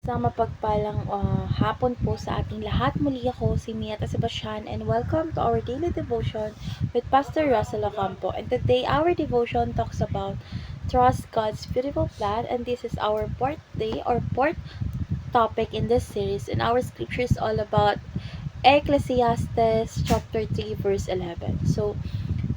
Isang mapagpalang hapon po sa ating lahat. Muli ako si Mia Sebastian and welcome to our daily devotion with Pastor Russell Ocampo. And today our devotion talks about trust God's beautiful plan, and this is our fourth day or fourth topic in this series. And our scripture is all about Ecclesiastes chapter 3 verse 11. So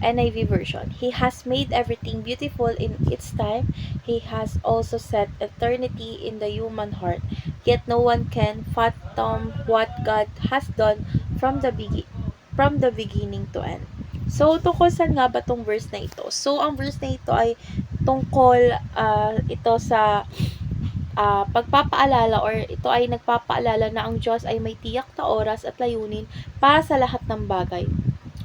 NIV version. He has made everything beautiful in its time. He has also set eternity in the human heart. Yet no one can fathom what God has done from the beginning to end. So, tungkol saan nga ba tong verse na ito? So, ang verse na ito ay tungkol ito sa pagpapaalala, or ito ay nagpapaalala na ang Diyos ay may tiyak na oras at layunin para sa lahat ng bagay.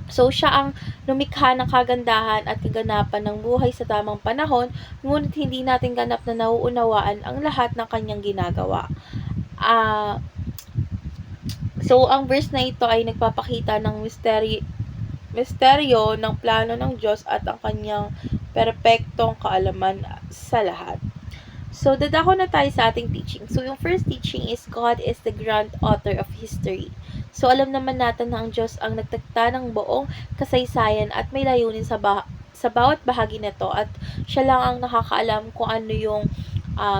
So, siya ang lumikha ng kagandahan at kaganapan ng buhay sa tamang panahon, ngunit hindi natin ganap na nauunawaan ang lahat ng kanyang ginagawa. So, ang verse na ito ay nagpapakita ng misteryo ng plano ng Diyos at ang kanyang perpektong kaalaman sa lahat. So, dadako na tayo sa ating teaching. So, yung first teaching is God is the grand author of history. So, alam naman natin na ang Diyos ang nagtakda ng buong kasaysayan at may layunin sa bawat bahagi nito, at siya lang ang nakakaalam kung ano yung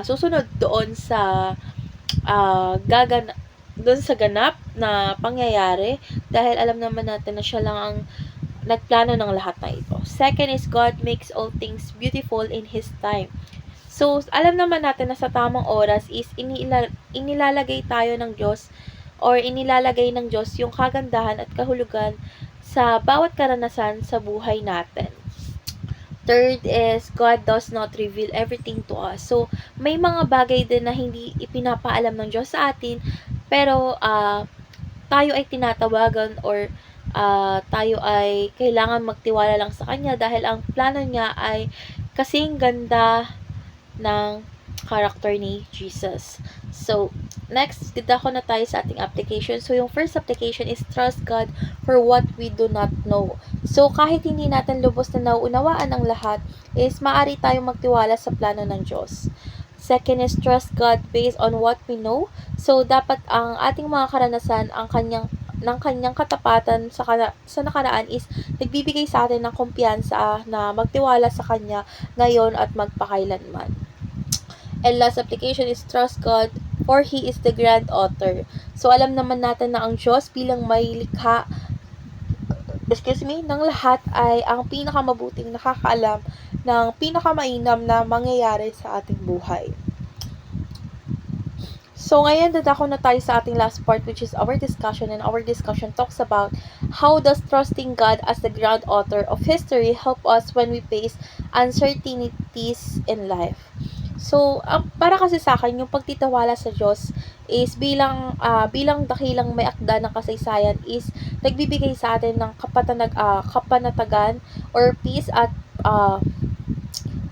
susunod doon sa ganap na pangyayari, dahil alam naman natin na siya lang ang nagplano ng lahat na ito. Second is God makes all things beautiful in His time. So, alam naman natin na sa tamang oras is inilalagay tayo ng Diyos, or inilalagay ng Diyos yung kagandahan at kahulugan sa bawat karanasan sa buhay natin. Third is God does not reveal everything to us. So, may mga bagay din na hindi ipinapaalam ng Diyos sa atin, pero tayo ay tinatawagan, or tayo ay kailangan magtiwala lang sa Kanya dahil ang plano niya ay kasing ganda ng character ni Jesus. So, next, didako na tayo sa ating application. So, yung first application is trust God for what we do not know. So, kahit hindi natin lubos na nauunawaan ang lahat, is maaari tayong magtiwala sa plano ng Diyos. Second is trust God based on what we know. So, dapat ang ating mga karanasan, ng kanyang katapatan sa nakaraan is nagbibigay sa atin ng kumpiyansa na magtiwala sa Kanya ngayon at magpakailanman. And last application is trust God for He is the grand author. So, alam naman natin na ang Diyos bilang may likha ng lahat ay ang pinakamabuting nakakaalam ng pinakamainam na mangyayari sa ating buhay. So, ngayon, dadako na tayo sa ating last part, which is our discussion. And our discussion talks about how does trusting God as the grand author of history help us when we face uncertainties in life. So, para kasi sa akin, yung pagtitiwala sa Diyos is bilang dakilang may akda ng kasaysayan is nagbibigay sa atin ng kapanatagan or peace at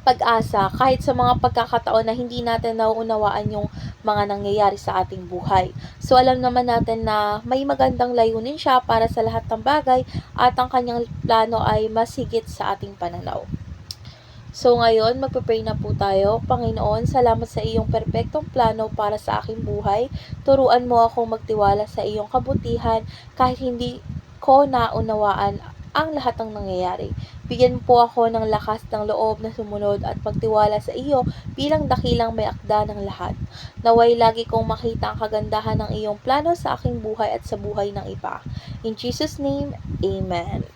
pag-asa kahit sa mga pagkakataon na hindi natin nauunawaan yung mga nangyayari sa ating buhay. So, alam naman natin na may magandang layunin siya para sa lahat ng bagay, at ang kanyang plano ay mas higit sa ating pananaw. So, ngayon, magpe-pray na po tayo. Panginoon, salamat sa iyong perpektong plano para sa aking buhay. Turuan mo akong magtiwala sa iyong kabutihan kahit hindi ko naunawaan ang lahat ng nangyayari. Bigyan po ako ng lakas ng loob na sumunod at pagtiwala sa iyo bilang dakilang may akda ng lahat. Naway lagi kong makita ang kagandahan ng iyong plano sa aking buhay at sa buhay ng iba. In Jesus' name, Amen.